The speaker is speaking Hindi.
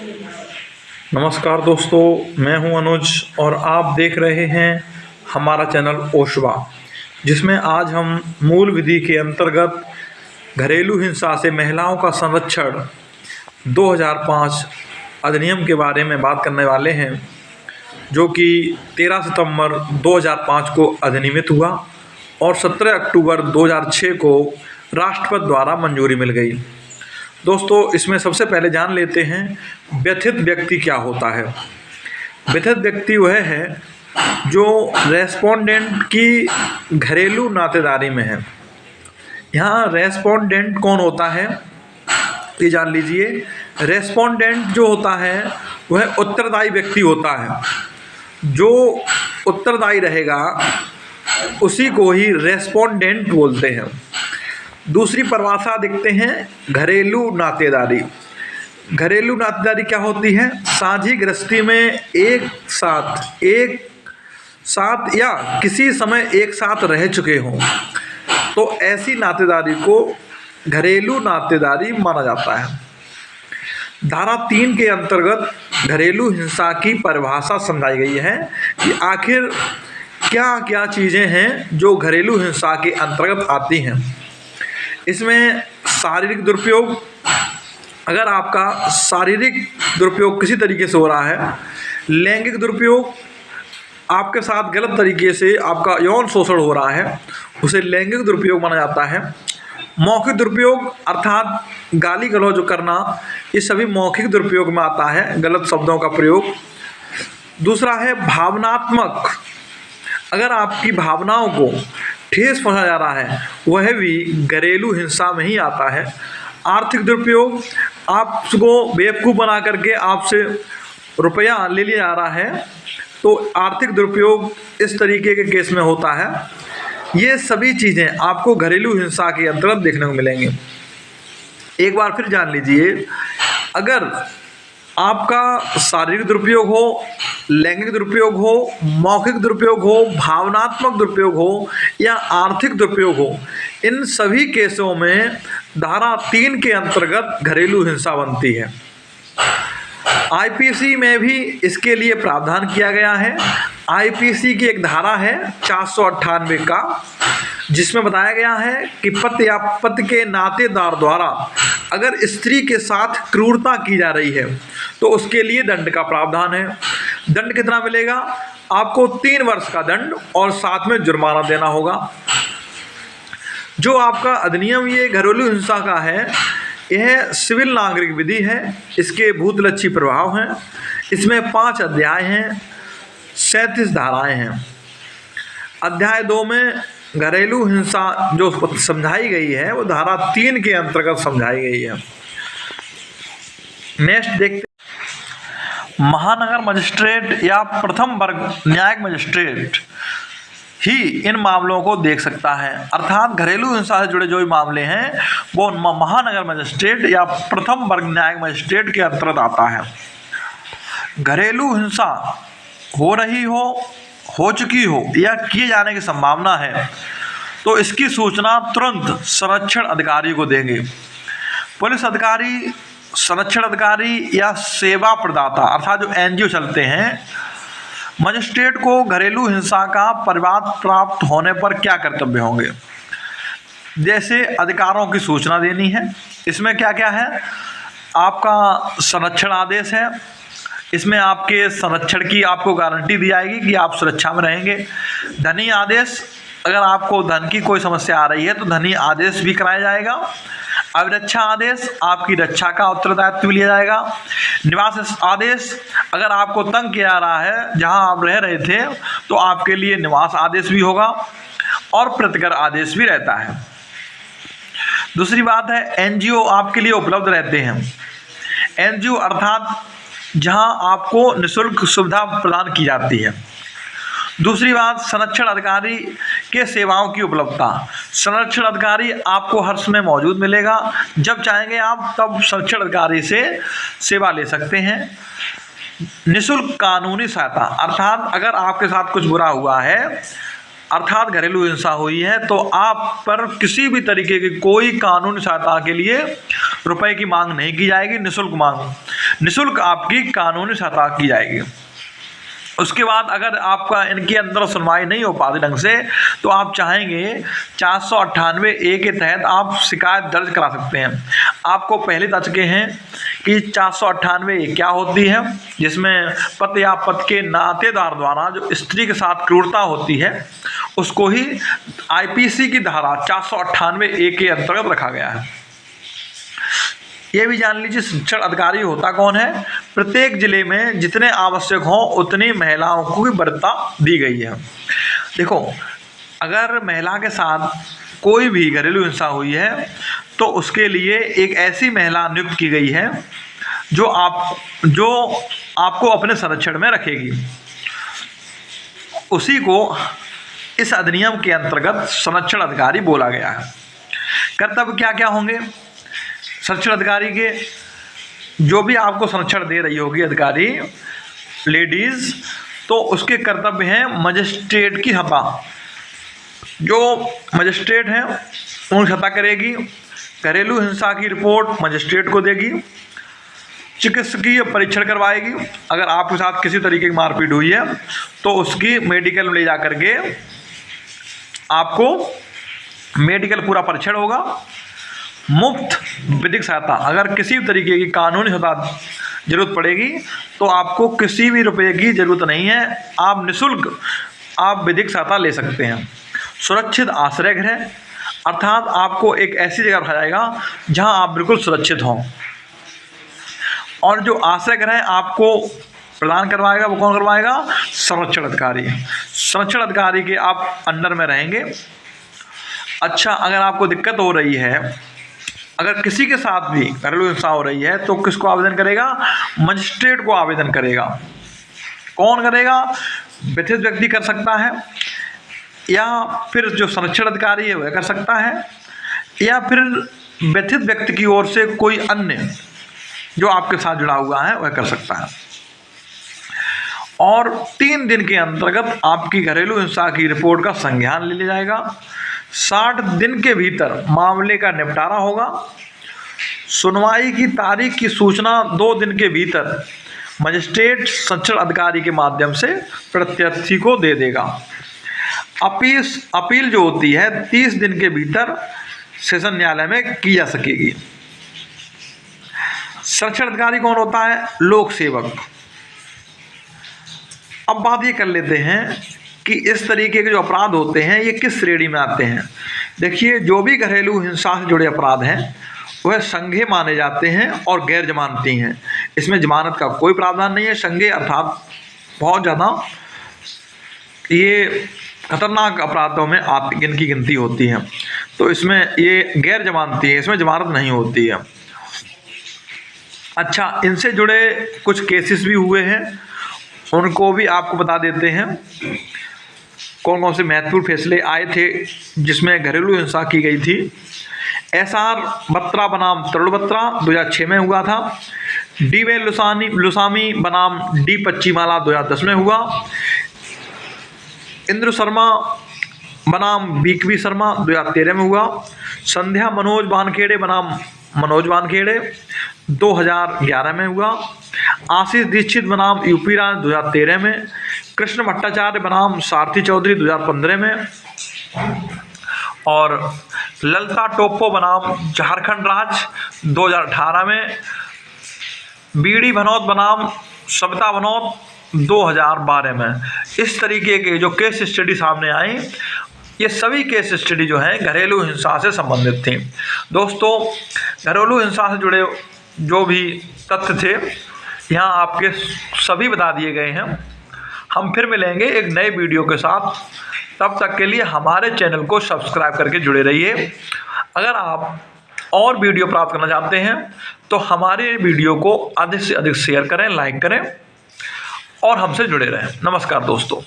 नमस्कार दोस्तों, मैं हूं अनुज और आप देख रहे हैं हमारा चैनल ओशवा, जिसमें आज हम मूल विधि के अंतर्गत घरेलू हिंसा से महिलाओं का संरक्षण 2005 अधिनियम के बारे में बात करने वाले हैं, जो कि 13 सितंबर 2005 को अधिनियमित हुआ और 17 अक्टूबर 2006 को राष्ट्रपति द्वारा मंजूरी मिल गई। दोस्तों, इसमें सबसे पहले जान लेते हैं व्यथित व्यक्ति क्या होता है। व्यथित व्यक्ति वह है जो रेस्पोंडेंट की घरेलू नातेदारी में है। यहाँ रेस्पोंडेंट कौन होता है ये जान लीजिए। रेस्पोंडेंट जो होता है वह उत्तरदायी व्यक्ति होता है। जो उत्तरदायी रहेगा उसी को ही रेस्पोंडेंट बोलते हैं। दूसरी परिभाषा देखते हैं घरेलू नातेदारी। घरेलू नातेदारी क्या होती है? साझी गृहस्थी में एक साथ या किसी समय एक साथ रह चुके हों तो ऐसी नातेदारी को घरेलू नातेदारी माना जाता है। धारा 3 के अंतर्गत घरेलू हिंसा की परिभाषा समझाई गई है कि आखिर क्या क्या चीज़ें हैं जो घरेलू हिंसा के अंतर्गत आती हैं। इसमें शारीरिक दुरुपयोग, अगर आपका शारीरिक दुरुपयोग किसी तरीके से हो रहा है। लैंगिक दुरुपयोग, आपके साथ गलत तरीके से आपका यौन शोषण हो रहा है, उसे लैंगिक दुरुपयोग माना जाता है। मौखिक दुरुपयोग अर्थात गाली गलौज करना, ये सभी मौखिक दुरुपयोग में आता है, गलत शब्दों का प्रयोग। दूसरा है भावनात्मक, अगर आपकी भावनाओं को ठेस पहुंचा जा रहा है वह भी घरेलू हिंसा में ही आता है। आर्थिक दुरुपयोग, आपको बेवकूफ़ बना करके आपसे रुपया ले लिया जा रहा है तो आर्थिक दुरुपयोग इस तरीके के केस में होता है। ये सभी चीज़ें आपको घरेलू हिंसा के अंतर्गत देखने को मिलेंगी। एक बार फिर जान लीजिए, अगर आपका शारीरिक दुरुपयोग हो, लैंगिक दुरुपयोग हो, मौखिक दुरुपयोग हो, भावनात्मक दुरुपयोग हो या आर्थिक दुरुपयोग हो, इन सभी केसों में धारा 3 के अंतर्गत घरेलू हिंसा बनती है। आईपीसी में भी इसके लिए प्रावधान किया गया है। आईपीसी की एक धारा है 498 का, जिसमें बताया गया है कि पति या पति के नातेदार द्वारा अगर स्त्री के साथ क्रूरता की जा रही है तो उसके लिए दंड का प्रावधान है। दंड कितना मिलेगा? आपको 3 वर्ष का दंड और साथ में जुर्माना देना होगा। जो आपका अधिनियम ये घरेलू हिंसा का है, यह सिविल नागरिक विधि है। इसके भूतलक्षी प्रभाव हैं। इसमें 5 अध्याय हैं, 37 धाराएं हैं। अध्याय 2 में घरेलू हिंसा जो समझाई गई है वो धारा 3 के अंतर्गत समझाई गई है। नेक्स्ट देखते, महानगर मजिस्ट्रेट या प्रथम वर्ग न्यायिक मजिस्ट्रेट ही इन मामलों को देख सकता है। अर्थात घरेलू हिंसा से जुड़े जो भी मामले हैं वो महानगर मजिस्ट्रेट या प्रथम वर्ग न्यायिक मजिस्ट्रेट के अंतर्गत आता है। घरेलू हिंसा हो रही हो चुकी हो या किए जाने की संभावना है तो इसकी सूचना तुरंत संरक्षण अधिकारी को देंगे। पुलिस अधिकारी, संरक्षण अधिकारी या सेवा प्रदाता अर्थात जो एनजीओ चलते हैं, मजिस्ट्रेट को घरेलू हिंसा का परिवाद प्राप्त होने पर क्या कर्तव्य होंगे? जैसे अधिकारों की सूचना देनी है। इसमें क्या क्या है? आपका संरक्षण आदेश है। इसमें आपके संरक्षण की आपको गारंटी दी जाएगी कि आप सुरक्षा में रहेंगे। धनी आदेश, अगर आपको धन की कोई समस्या आ रही है तो धनी आदेश भी कराया जाएगा। अभिरक्षा आदेश, आपकी रक्षा का उत्तरदायित्व लिया जाएगा। निवास आदेश, अगर आपको तंग किया जा रहा है जहां आप रह रहे थे तो आपके लिए निवास आदेश भी होगा और प्रतिकर आदेश भी रहता है। दूसरी बात है एनजीओ आपके लिए उपलब्ध रहते हैं। एनजीओ अर्थात जहां आपको निःशुल्क सुविधा प्रदान की जाती है। दूसरी बात, संरक्षण अधिकारी के सेवाओं की उपलब्धता। संरक्षण अधिकारी आपको हर समय मौजूद मिलेगा। जब चाहेंगे आप तब संरक्षण अधिकारी से सेवा ले सकते हैं। निःशुल्क कानूनी सहायता, अर्थात अगर आपके साथ कुछ बुरा हुआ है, अर्थात घरेलू हिंसा हुई है, तो आप पर किसी भी तरीके की कोई कानूनी सहायता के लिए रुपए की मांग नहीं की जाएगी, निःशुल्क आपकी कानूनी सहायता की जाएगी। उसके बाद अगर आपका इनके अंदर सुनवाई नहीं हो पाती ढंग से, तो आप चाहेंगे 498A के तहत आप शिकायत दर्ज करा सकते हैं। आपको पहले बता चुके हैं कि 498A क्या होती है, जिसमें पति या पति के नातेदार द्वारा जो स्त्री के साथ क्रूरता होती है उसको ही IPC की धारा 498A के अंतर्गत रखा गया है। ये भी जान लीजिए, शिक्षण अधिकारी होता कौन है? प्रत्येक जिले में जितने आवश्यक हों उतनी महिलाओं को भी वरीयता दी गई है। देखो, अगर महिला के साथ कोई भी घरेलू हिंसा हुई है तो उसके लिए एक ऐसी महिला नियुक्त की गई है जो आपको अपने संरक्षण में रखेगी। उसी को इस अधिनियम के अंतर्गत संरक्षण अधिकारी बोला गया है। कर्तव्य क्या क्या होंगे संरक्षण अधिकारी के? जो भी आपको संरक्षण दे रही होगी अधिकारी लेडीज, तो उसके कर्तव्य हैं मजिस्ट्रेट की सहायता। जो मजिस्ट्रेट हैं उनकी सहायता करेगी, घरेलू हिंसा की रिपोर्ट मजिस्ट्रेट को देगी, चिकित्सकीय परीक्षण करवाएगी। अगर आपके साथ किसी तरीके की मारपीट हुई है तो उसकी मेडिकल में ले जा करके आपको मेडिकल पूरा परीक्षण होगा। मुफ्त विधिक सहायता, अगर किसी भी तरीके की कानूनी सहायता जरूरत पड़ेगी तो आपको किसी भी रुपए की ज़रूरत नहीं है, आप निःशुल्क आप विधिक सहायता ले सकते हैं। सुरक्षित आश्रय गृह, अर्थात आपको एक ऐसी जगह रखा जाएगा जहां आप बिल्कुल सुरक्षित हों। और जो आश्रय गृह आपको प्रदान करवाएगा वो कौन करवाएगा? संरक्षण अधिकारी। संरक्षण अधिकारी के आप अंडर में रहेंगे। अच्छा, अगर आपको दिक्कत हो रही है, अगर किसी के साथ भी घरेलू हिंसा हो रही है तो किसको आवेदन करेगा? मजिस्ट्रेट को आवेदन करेगा। कौन करेगा? व्यथित व्यक्ति कर सकता है, या फिर जो संरक्षण अधिकारी है वह कर सकता है, या फिर व्यथित व्यक्ति की ओर से कोई अन्य जो आपके साथ जुड़ा हुआ है वह कर सकता है। और 3 दिन के अंतर्गत आपकी घरेलू हिंसा की रिपोर्ट का संज्ञान ले लिया जाएगा। 60 दिन के भीतर मामले का निपटारा होगा। सुनवाई की तारीख की सूचना 2 दिन के भीतर मजिस्ट्रेट संरक्षण अधिकारी के माध्यम से प्रत्याशी को दे देगा। अपील जो होती है 30 दिन के भीतर सेशन न्यायालय में की जा सकेगी। संरक्षण अधिकारी कौन होता है? लोक सेवक। अब बात ये कर लेते हैं कि इस तरीके के जो अपराध होते हैं ये किस श्रेणी में आते हैं। देखिए, जो भी घरेलू हिंसा से जुड़े अपराध हैं वह संज्ञेय माने जाते हैं और गैर जमानती हैं। इसमें जमानत का कोई प्रावधान नहीं है। संज्ञेय अर्थात बहुत ज़्यादा ये खतरनाक अपराधों में इनकी गिनती होती है, तो इसमें ये गैर जमानती है, इसमें जमानत नहीं होती है। अच्छा, इनसे जुड़े कुछ केसेस भी हुए हैं, उनको भी आपको बता देते हैं। कौन कौन से महत्वपूर्ण फैसले आए थे जिसमें घरेलू हिंसा की गई थी। SR बत्रा बनाम तरुण बत्रा 2006 में हुआ था। D.V. लुसामी बनाम D. पच्चीमाला 2010 में हुआ। इंद्र शर्मा बनाम BKV शर्मा 2013 में हुआ। संध्या मनोज वानखेड़े बनाम मनोज वानखेड़े 2011 में हुआ। आशीष दीक्षित बनाम UP राज 2013 में। कृष्ण भट्टाचार्य बनाम सारथी चौधरी 2015 में। और ललता टोप्पो बनाम झारखंड राज 2018 में। बीडी भनौत बनाम सविता भनौत 2012 में। इस तरीके के जो केस स्टडी सामने आई, ये सभी केस स्टडी जो हैं घरेलू हिंसा से संबंधित थी। दोस्तों, घरेलू हिंसा से जुड़े जो भी तथ्य थे यहाँ आपके सभी बता दिए गए हैं। हम फिर मिलेंगे एक नए वीडियो के साथ। तब तक के लिए हमारे चैनल को सब्सक्राइब करके जुड़े रहिए। अगर आप और वीडियो प्राप्त करना चाहते हैं तो हमारे वीडियो को अधिक से अधिक शेयर करें, लाइक करें और हमसे जुड़े रहें। नमस्कार दोस्तों।